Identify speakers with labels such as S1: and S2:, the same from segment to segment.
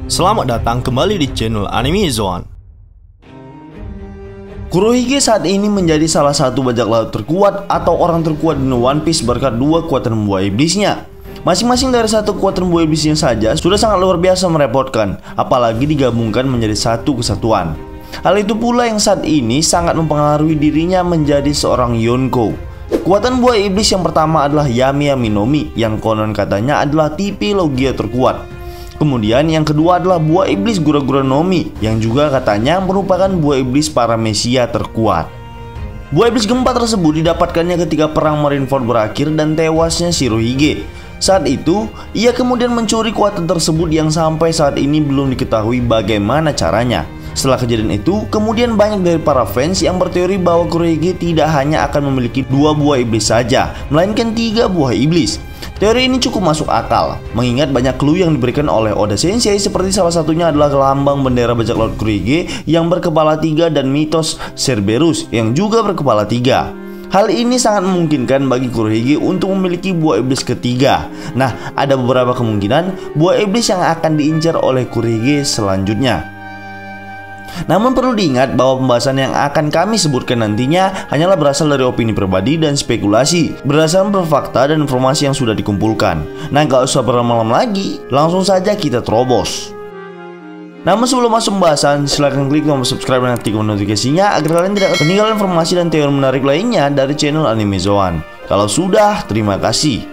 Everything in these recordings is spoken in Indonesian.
S1: Selamat datang kembali di channel Anime Zone.
S2: Kurohige saat ini menjadi salah satu bajak laut terkuat atau orang terkuat di One Piece berkat dua kekuatan buah iblisnya. Masing-masing dari satu kekuatan buah iblisnya saja sudah sangat luar biasa merepotkan, apalagi digabungkan menjadi satu kesatuan. Hal itu pula yang saat ini sangat mempengaruhi dirinya menjadi seorang Yonko. Kekuatan buah iblis yang pertama adalah Yami Yami no Mi, yang konon katanya adalah tipe Logia terkuat. Kemudian yang kedua adalah buah iblis Gura Gura no Mi, yang juga katanya merupakan buah iblis para mesia terkuat. Buah iblis keempat tersebut didapatkannya ketika perang Marineford berakhir dan tewasnya Shirohige. Saat itu, ia kemudian mencuri kekuatan tersebut yang sampai saat ini belum diketahui bagaimana caranya. Setelah kejadian itu, kemudian banyak dari para fans yang berteori bahwa Kurohige tidak hanya akan memiliki dua buah iblis saja, melainkan 3 buah iblis. Teori ini cukup masuk akal, mengingat banyak clue yang diberikan oleh Oda Sensei, seperti salah satunya adalah lambang bendera bajak laut Kurohige yang berkepala 3 dan mitos Cerberus yang juga berkepala 3. Hal ini sangat memungkinkan bagi Kurohige untuk memiliki buah iblis ketiga. Nah, ada beberapa kemungkinan buah iblis yang akan diincar oleh Kurohige selanjutnya. Namun perlu diingat bahwa pembahasan yang akan kami sebutkan nantinya hanyalah berasal dari opini pribadi dan spekulasi berdasarkan fakta dan informasi yang sudah dikumpulkan. Nah, gak usah berlama-lama lagi, langsung saja kita terobos. Namun sebelum masuk pembahasan, silahkan klik tombol subscribe dan aktifkan notifikasinya agar kalian tidak ketinggalan informasi dan teori menarik lainnya dari channel Anime Zone. Kalau sudah, terima kasih.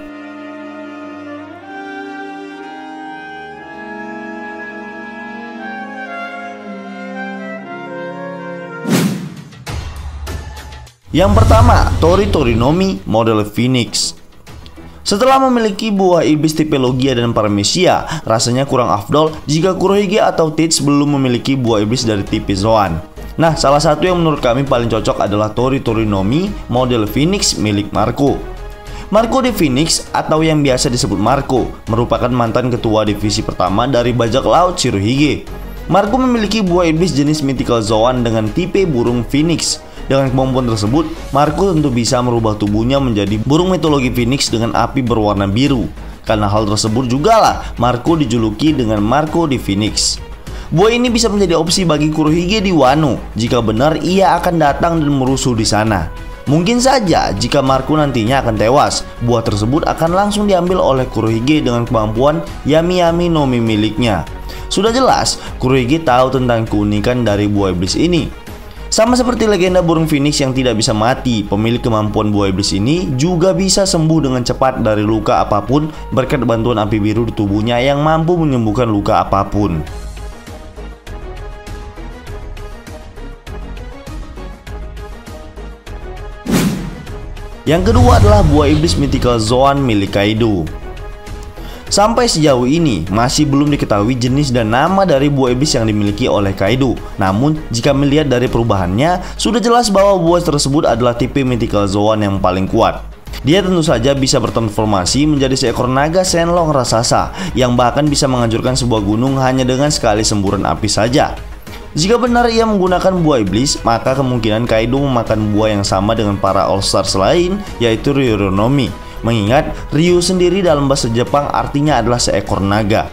S2: Yang pertama, Tori no Mi model Phoenix. Setelah memiliki buah iblis tipe Logia dan Paramecia, rasanya kurang afdol jika Kurohige atau Tits belum memiliki buah iblis dari tipe Zoan. Nah, salah satu yang menurut kami paling cocok adalah Tori no Mi model Phoenix milik Marco. Marco the Phoenix atau yang biasa disebut Marco merupakan mantan ketua divisi pertama dari bajak laut Shirohige. Marco memiliki buah iblis jenis Mythical Zoan dengan tipe burung Phoenix. Dengan kemampuan tersebut, Marco tentu bisa merubah tubuhnya menjadi burung mitologi Phoenix dengan api berwarna biru. Karena hal tersebut jugalah Marco dijuluki dengan Marco the Phoenix. Buah ini bisa menjadi opsi bagi Kurohige di Wano jika benar ia akan datang dan merusuh di sana. Mungkin saja jika Marco nantinya akan tewas, buah tersebut akan langsung diambil oleh Kurohige dengan kemampuan Yami Yami no Mi miliknya. Sudah jelas, Kurohige tahu tentang keunikan dari buah iblis ini. Sama seperti legenda burung Phoenix yang tidak bisa mati, pemilik kemampuan buah iblis ini juga bisa sembuh dengan cepat dari luka apapun berkat bantuan api biru di tubuhnya yang mampu menyembuhkan luka apapun. Yang kedua adalah buah iblis Mythical Zoan milik Kaido. Sampai sejauh ini masih belum diketahui jenis dan nama dari buah iblis yang dimiliki oleh Kaido. Namun jika melihat dari perubahannya, sudah jelas bahwa buah tersebut adalah tipe Mythical Zoan yang paling kuat. Dia tentu saja bisa bertransformasi menjadi seekor naga Shenlong raksasa yang bahkan bisa menghancurkan sebuah gunung hanya dengan sekali semburan api saja. Jika benar ia menggunakan buah iblis, maka kemungkinan Kaido memakan buah yang sama dengan para All Stars lain, yaitu Ryuru no Mi. Mengingat Ryu sendiri dalam bahasa Jepang artinya adalah seekor naga.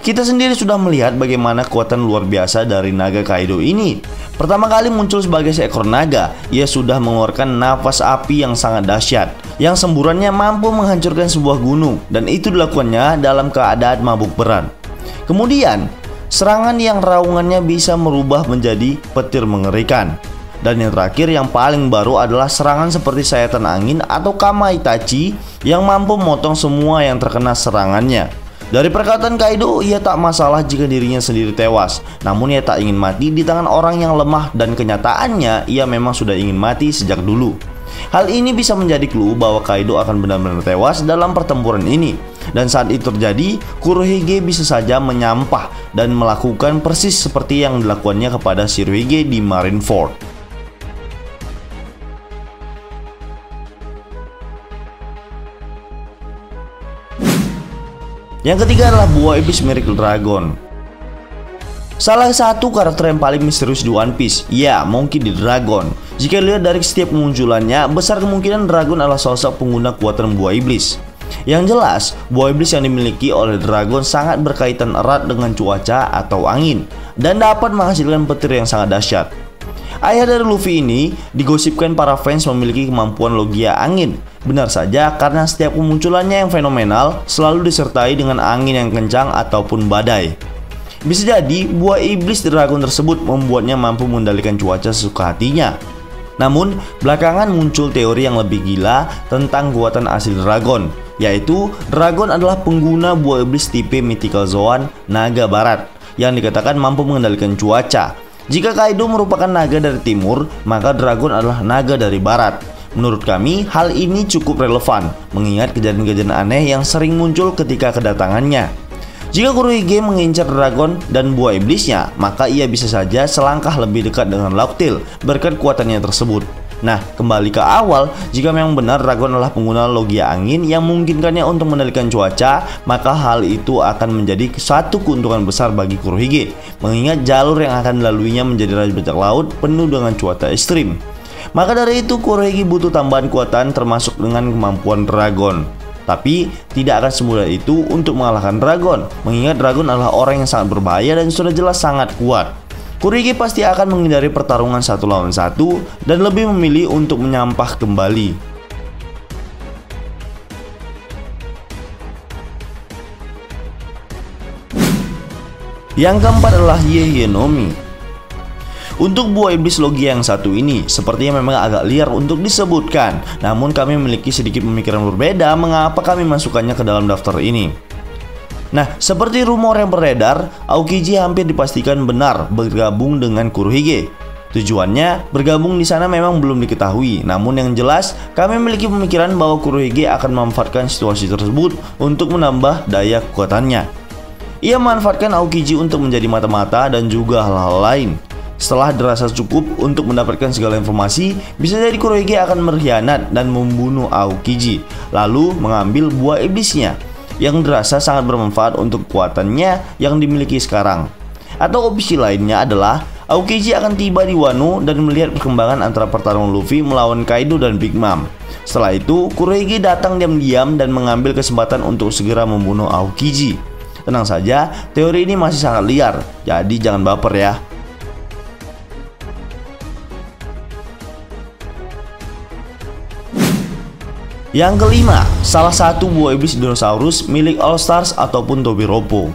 S2: Kita sendiri sudah melihat bagaimana kekuatan luar biasa dari naga Kaido ini. Pertama kali muncul sebagai seekor naga, ia sudah mengeluarkan nafas api yang sangat dahsyat, yang semburannya mampu menghancurkan sebuah gunung, dan itu dilakukannya dalam keadaan mabuk berat. Kemudian, serangan yang raungannya bisa merubah menjadi petir mengerikan. Dan yang terakhir yang paling baru adalah serangan seperti sayatan angin atau Kama Itachi yang mampu memotong semua yang terkena serangannya. Dari perkataan Kaido, ia tak masalah jika dirinya sendiri tewas. Namun ia tak ingin mati di tangan orang yang lemah, dan kenyataannya ia memang sudah ingin mati sejak dulu. Hal ini bisa menjadi clue bahwa Kaido akan benar-benar tewas dalam pertempuran ini. Dan saat itu terjadi, Kurohige bisa saja menyampah dan melakukan persis seperti yang dilakukannya kepada Shirohige di Marineford. Yang ketiga adalah buah iblis Miracle Dragon. Salah satu karakter yang paling misterius di One Piece, ya mungkin di Dragon. Jika dilihat dari setiap kemunculannya, besar kemungkinan Dragon adalah sosok pengguna kekuatan buah iblis. Yang jelas, buah iblis yang dimiliki oleh dragon sangat berkaitan erat dengan cuaca atau angin dan dapat menghasilkan petir yang sangat dahsyat. Ayah dari Luffy ini digosipkan para fans memiliki kemampuan logia angin. Benar saja, karena setiap kemunculannya yang fenomenal selalu disertai dengan angin yang kencang ataupun badai. Bisa jadi buah iblis dragon tersebut membuatnya mampu mengendalikan cuaca sesuka hatinya. Namun, belakangan muncul teori yang lebih gila tentang kekuatan asli dragon, yaitu dragon adalah pengguna buah iblis tipe Mythical Zoan naga barat yang dikatakan mampu mengendalikan cuaca. Jika Kaido merupakan naga dari timur, maka dragon adalah naga dari barat. Menurut kami, hal ini cukup relevan, mengingat kejadian-kejadian aneh yang sering muncul ketika kedatangannya. Jika Kurohige mengincar dragon dan buah iblisnya, maka ia bisa saja selangkah lebih dekat dengan Laugh Tale berkat kekuatannya tersebut. Nah, kembali ke awal, jika memang benar dragon adalah pengguna logia angin yang memungkinkannya untuk mengendalikan cuaca, maka hal itu akan menjadi satu keuntungan besar bagi Kurohige, mengingat jalur yang akan dilaluinya menjadi raja bajak laut penuh dengan cuaca ekstrim. Maka dari itu Kurohige butuh tambahan kekuatan termasuk dengan kemampuan dragon. Tapi tidak akan semudah itu untuk mengalahkan dragon, mengingat dragon adalah orang yang sangat berbahaya dan sudah jelas sangat kuat. Kurohige pasti akan menghindari pertarungan 1 lawan 1 dan lebih memilih untuk menyampah kembali. Yang keempat adalah Yeye no Mi. Untuk buah iblis logia yang satu ini, sepertinya memang agak liar untuk disebutkan. Namun kami memiliki sedikit pemikiran berbeda mengapa kami masukkannya ke dalam daftar ini. Nah, seperti rumor yang beredar, Aokiji hampir dipastikan benar bergabung dengan Kurohige. Tujuannya bergabung di sana memang belum diketahui. Namun yang jelas, kami memiliki pemikiran bahwa Kurohige akan memanfaatkan situasi tersebut untuk menambah daya kekuatannya. Ia memanfaatkan Aokiji untuk menjadi mata-mata dan juga hal-hal lain. Setelah dirasa cukup untuk mendapatkan segala informasi, bisa jadi Kurohige akan berkhianat dan membunuh Aokiji, lalu mengambil buah iblisnya yang dirasa sangat bermanfaat untuk kekuatannya yang dimiliki sekarang. Atau opsi lainnya adalah Aokiji akan tiba di Wano dan melihat perkembangan antara pertarungan Luffy melawan Kaido dan Big Mom. Setelah itu, Kurohige datang diam-diam dan mengambil kesempatan untuk segera membunuh Aokiji. Tenang saja, teori ini masih sangat liar, jadi jangan baper ya. Yang kelima, salah satu buah iblis dinosaurus milik All Stars ataupun Tobiropo.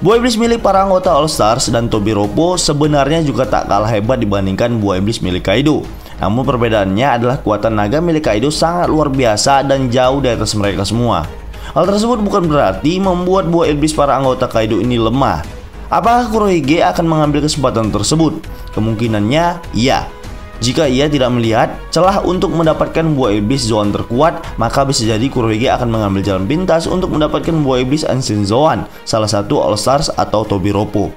S2: Buah iblis milik para anggota All Stars dan Tobiropo sebenarnya juga tak kalah hebat dibandingkan buah iblis milik Kaido. Namun perbedaannya adalah kekuatan naga milik Kaido sangat luar biasa dan jauh di atas mereka semua. Hal tersebut bukan berarti membuat buah iblis para anggota Kaido ini lemah. Apakah Kurohige akan mengambil kesempatan tersebut? Kemungkinannya iya. Jika ia tidak melihat celah untuk mendapatkan buah iblis Zoan terkuat, maka bisa jadi Kurohige akan mengambil jalan pintas untuk mendapatkan buah iblis Ancient Zoan, salah satu All Stars atau Tobiropo.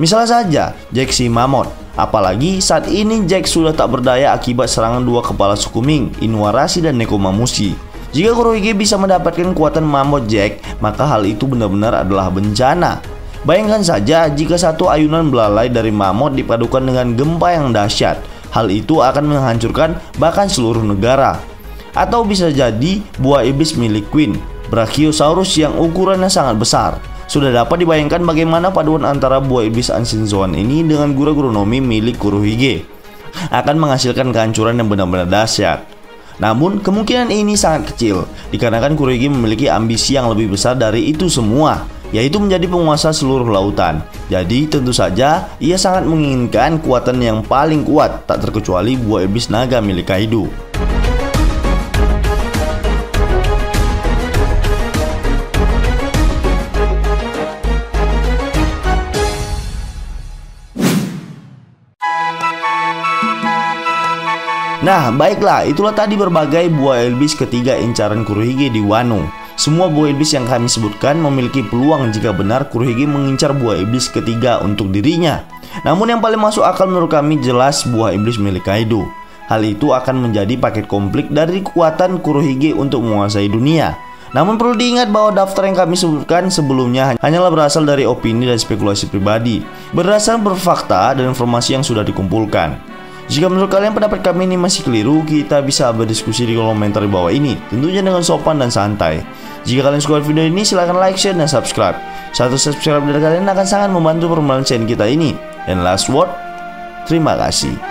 S2: Misalnya saja Jack si Mammoth. Apalagi saat ini Jack sudah tak berdaya akibat serangan dua kepala suku Ming, Inuarashi dan Nekomamushi. Jika Kurohige bisa mendapatkan kekuatan Mammoth Jack, maka hal itu benar-benar adalah bencana. Bayangkan saja jika satu ayunan belalai dari Mammoth dipadukan dengan gempa yang dahsyat. Hal itu akan menghancurkan bahkan seluruh negara. Atau bisa jadi buah iblis milik Queen, Brachiosaurus yang ukurannya sangat besar. Sudah dapat dibayangkan bagaimana paduan antara buah iblis Ancient Zoan ini dengan gura-gura Nomi milik Kurohige akan menghasilkan kehancuran yang benar-benar dahsyat. Namun kemungkinan ini sangat kecil dikarenakan Kurohige memiliki ambisi yang lebih besar dari itu semua, yaitu menjadi penguasa seluruh lautan. Jadi tentu saja ia sangat menginginkan kekuatan yang paling kuat, tak terkecuali buah iblis naga milik Kaido. Nah, baiklah, itulah tadi berbagai buah iblis ketiga incaran Kurohige di Wano. Semua buah iblis yang kami sebutkan memiliki peluang jika benar Kurohige mengincar buah iblis ketiga untuk dirinya. Namun yang paling masuk akal menurut kami jelas buah iblis milik Kaido. Hal itu akan menjadi paket komplit dari kekuatan Kurohige untuk menguasai dunia. Namun perlu diingat bahwa daftar yang kami sebutkan sebelumnya hanyalah berasal dari opini dan spekulasi pribadi, berdasarkan berfakta dan informasi yang sudah dikumpulkan. Jika menurut kalian pendapat kami ini masih keliru, kita bisa berdiskusi di kolom komentar di bawah ini, tentunya dengan sopan dan santai. Jika kalian suka video ini, silahkan like, share, dan subscribe. Satu subscribe dari kalian akan sangat membantu perkembangan channel kita ini. And last word, terima kasih.